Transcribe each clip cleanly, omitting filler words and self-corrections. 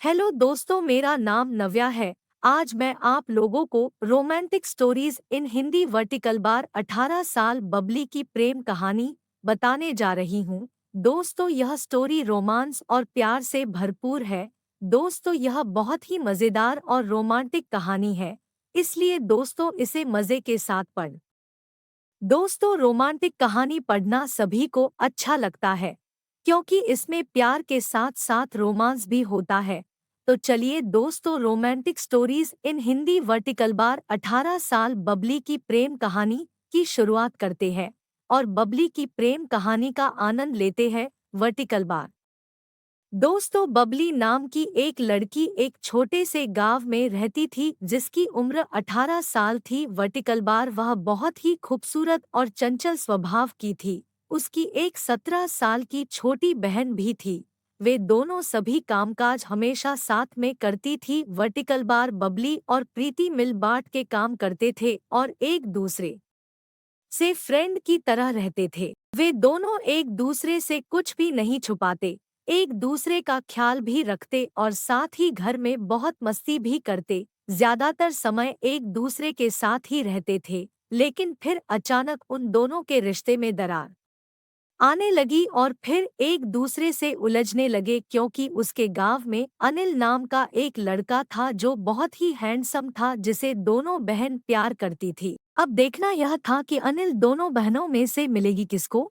Hello दोस्तों, मेरा नाम नव्या है। आज मैं आप लोगों को romantic stories in Hindi vertical bar 18 साल बबली की प्रेम कहानी बताने जा रही हूँ। दोस्तों, यह स्टोरी रोमांस और प्यार से भरपूर है। दोस्तों, यह बहुत ही मज़ेदार और रोमांटिक कहानी है, इसलिए दोस्तों इसे मज़े के साथ पढ़। दोस्तों, रोमांटिक कहानी पढ़ना सभी को अच्छा लगता है, क्योंकि इसमें प्यार के साथ साथ रोमांस भी होता है। तो चलिए दोस्तों, romantic stories in Hindi vertical bar 18 साल बबली की प्रेम कहानी की शुरुआत करते हैं और बबली की प्रेम कहानी का आनंद लेते हैं। Vertical bar. दोस्तों, बबली नाम की एक लड़की एक छोटे से गांव में रहती थी जिसकी उम्र 18 साल थी। वर्टिकल बार वह बहुत ही खूबसूरत और चंचल स्वभाव की थी। उसकी एक 17 साल की छोटी बहन भी थी। वे दोनों सभी कामकाज हमेशा साथ में करती थी। वर्टिकल बार बबली और प्रीति मिल बांट के काम करते थे और एक दूसरे से फ्रेंड की तरह रहते थे। वे दोनों एक दूसरे से कुछ भी नहीं छुपाते, एक दूसरे का ख्याल भी रखते और साथ ही घर में बहुत मस्ती भी करते। ज्यादातर समय एक दूसरे के साथ ही रहते थे, लेकिन फिर अचानक उन दोनों के रिश्ते में दरार आने लगी और फिर एक दूसरे से उलझने लगे, क्योंकि उसके गांव में अनिल नाम का एक लड़का था जो बहुत ही हैंडसम था, जिसे दोनों बहन प्यार करती थी। अब देखना यह था कि अनिल दोनों बहनों में से मिलेगी किसको।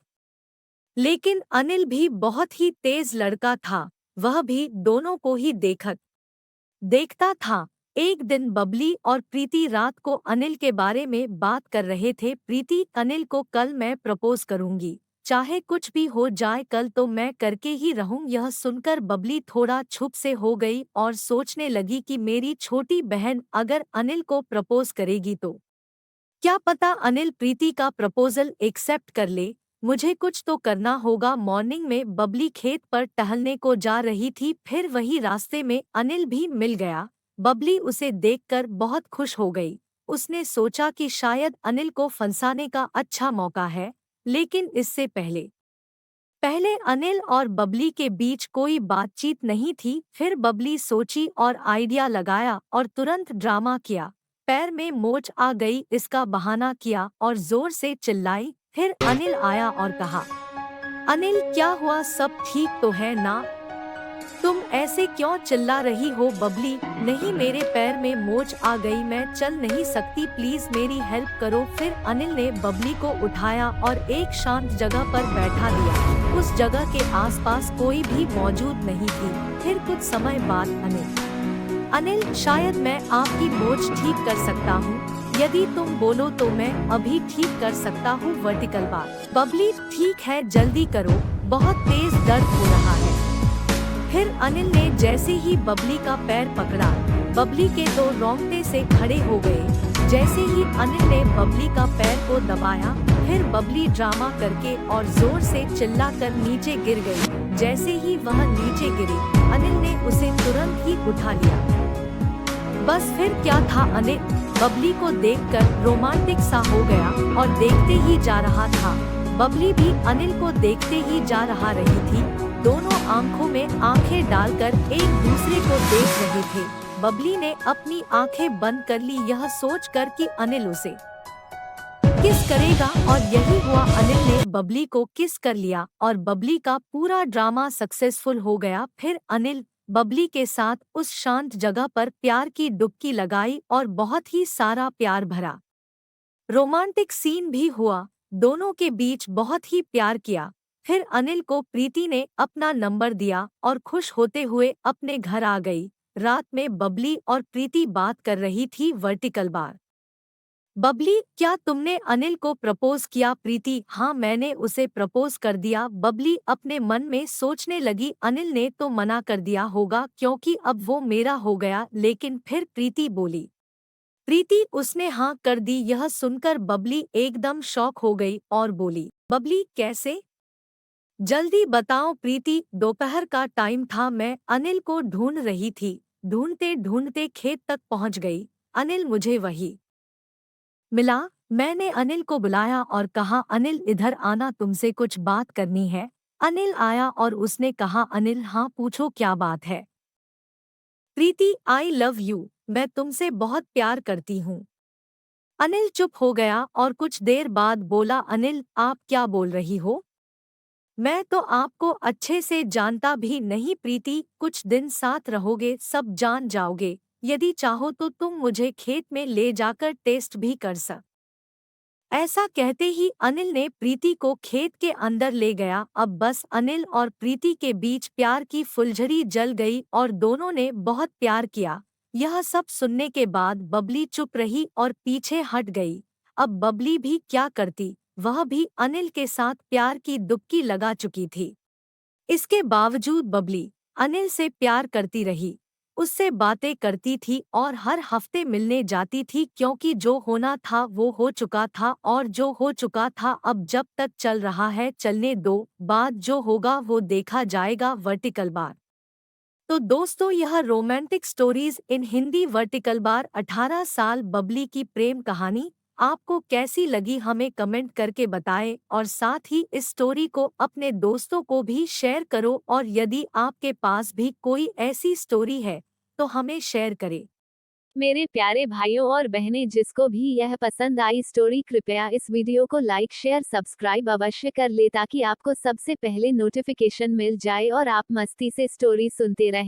लेकिन अनिल भी बहुत ही तेज लड़का था, वह भी दोनों को ही देखता था। एक दिन बबली और प्रीति रात को अनिल के बारे में बात कर रहे थे। प्रीति, अनिल को कल मैं प्रपोज करूंगी, चाहे कुछ भी हो जाए, कल तो मैं करके ही रहूं। यह सुनकर बबली थोड़ा चुप से हो गई और सोचने लगी कि मेरी छोटी बहन अगर अनिल को प्रपोज करेगी तो क्या पता अनिल प्रीति का प्रपोजल एक्सेप्ट कर ले। मुझे कुछ तो करना होगा। मॉर्निंग में बबली खेत पर टहलने को जा रही थी, फिर वही रास्ते में अनिल भी मिल गया। बबली उसे देखकर बहुत खुश हो गई। उसने सोचा कि शायद अनिल को फंसाने का अच्छा मौका है। लेकिन इससे पहले पहले अनिल और बबली के बीच कोई बातचीत नहीं थी। फिर बबली सोची और आइडिया लगाया और तुरंत ड्रामा किया। पैर में मोच आ गई इसका बहाना किया और जोर से चिल्लाई। फिर अनिल आया और कहा, अनिल क्या हुआ, सब ठीक तो है ना? तुम ऐसे क्यों चिल्ला रही हो? बबली, नहीं, मेरे पैर में मोच आ गई, मैं चल नहीं सकती, प्लीज मेरी हेल्प करो। फिर अनिल ने बबली को उठाया और एक शांत जगह पर बैठा दिया। उस जगह के आसपास कोई भी मौजूद नहीं थी। फिर कुछ समय बाद अनिल, शायद मैं आपकी मोच ठीक कर सकता हूँ, यदि तुम बोलो तो मैं अभी ठीक कर सकता हूँ। Vertical bar. बबली, ठीक है, जल्दी करो, बहुत तेज दर्द हो रहा है। फिर अनिल ने जैसे ही बबली का पैर पकड़ा, बबली के तो रोंगटे से खड़े हो गए। जैसे ही अनिल ने बबली का पैर को दबाया, फिर बबली ड्रामा करके और जोर से चिल्लाकर नीचे गिर गई। जैसे ही वह नीचे गिरी, अनिल ने उसे तुरंत ही उठा लिया। बस फिर क्या था, अनिल बबली को देखकर रोमांटिक सा हो गया और देखते ही जा रहा था। बबली भी अनिल को देखते ही जा रही थी। दोनों आंखों में आंखें डालकर एक दूसरे को देख रहे थे। बबली ने अपनी आंखें बंद कर ली, यह सोचकर कि अनिल उसे किस करेगा, और यही हुआ। अनिल ने बबली को किस कर लिया और बबली का पूरा ड्रामा सक्सेसफुल हो गया। फिर अनिल बबली के साथ उस शांत जगह पर प्यार की डुबकी लगाई और बहुत ही सारा प्यार भरा रोमांटिक सीन भी हुआ। दोनों के बीच बहुत ही प्यार किया। फिर अनिल को प्रीति ने अपना नंबर दिया और खुश होते हुए अपने घर आ गई। रात में बबली और प्रीति बात कर रही थी। Vertical bar. बबली, क्या तुमने अनिल को प्रपोज किया? प्रीति, हाँ, मैंने उसे प्रपोज कर दिया। बबली अपने मन में सोचने लगी, अनिल ने तो मना कर दिया होगा क्योंकि अब वो मेरा हो गया। लेकिन फिर प्रीति बोली, प्रीति, उसने हाँ कर दी। यह सुनकर बबली एकदम शॉक हो गई और बोली, बबली कैसे? जल्दी बताओ। प्रीति, दोपहर का टाइम था, मैं अनिल को ढूंढ रही थी, ढूंढते ढूंढते खेत तक पहुंच गई। अनिल मुझे वही मिला। मैंने अनिल को बुलाया और कहा, अनिल इधर आना, तुमसे कुछ बात करनी है। अनिल आया और उसने कहा, अनिल हाँ पूछो क्या बात है। प्रीति, आई लव यू, मैं तुमसे बहुत प्यार करती हूँ। अनिल चुप हो गया और कुछ देर बाद बोला, अनिल, आप क्या बोल रही हो? मैं तो आपको अच्छे से जानता भी नहीं प्रीति, कुछ दिन साथ रहोगे सब जान जाओगे। यदि चाहो तो तुम मुझे खेत में ले जाकर टेस्ट भी कर सक। ऐसा कहते ही अनिल ने प्रीति को खेत के अंदर ले गया। अब बस अनिल और प्रीति के बीच प्यार की फुलझड़ी जल गई और दोनों ने बहुत प्यार किया। यह सब सुनने के बाद बबली चुप रही और पीछे हट गई। अब बबली भी क्या करती, वह भी अनिल के साथ प्यार की डुबकी लगा चुकी थी। इसके बावजूद बबली अनिल से प्यार करती रही, उससे बातें करती थी और हर हफ्ते मिलने जाती थी, क्योंकि जो होना था वो हो चुका था और जो हो चुका था अब जब तक चल रहा है चलने दो, बाद जो होगा वो देखा जाएगा वर्टिकल बार। तो दोस्तों, यह romantic stories in Hindi vertical bar 18 साल बबली की प्रेम कहानी आपको कैसी लगी हमें कमेंट करके बताएं और साथ ही इस स्टोरी को अपने दोस्तों को भी शेयर करो और यदि आपके पास भी कोई ऐसी स्टोरी है तो हमें शेयर करें। मेरे प्यारे भाइयों और बहनें, जिसको भी यह पसंद आई स्टोरी कृपया इस वीडियो को लाइक शेयर सब्सक्राइब अवश्य कर ले ताकि आपको सबसे पहले नोटिफिकेशन मिल जाए और आप मस्ती से स्टोरी सुनते रहें।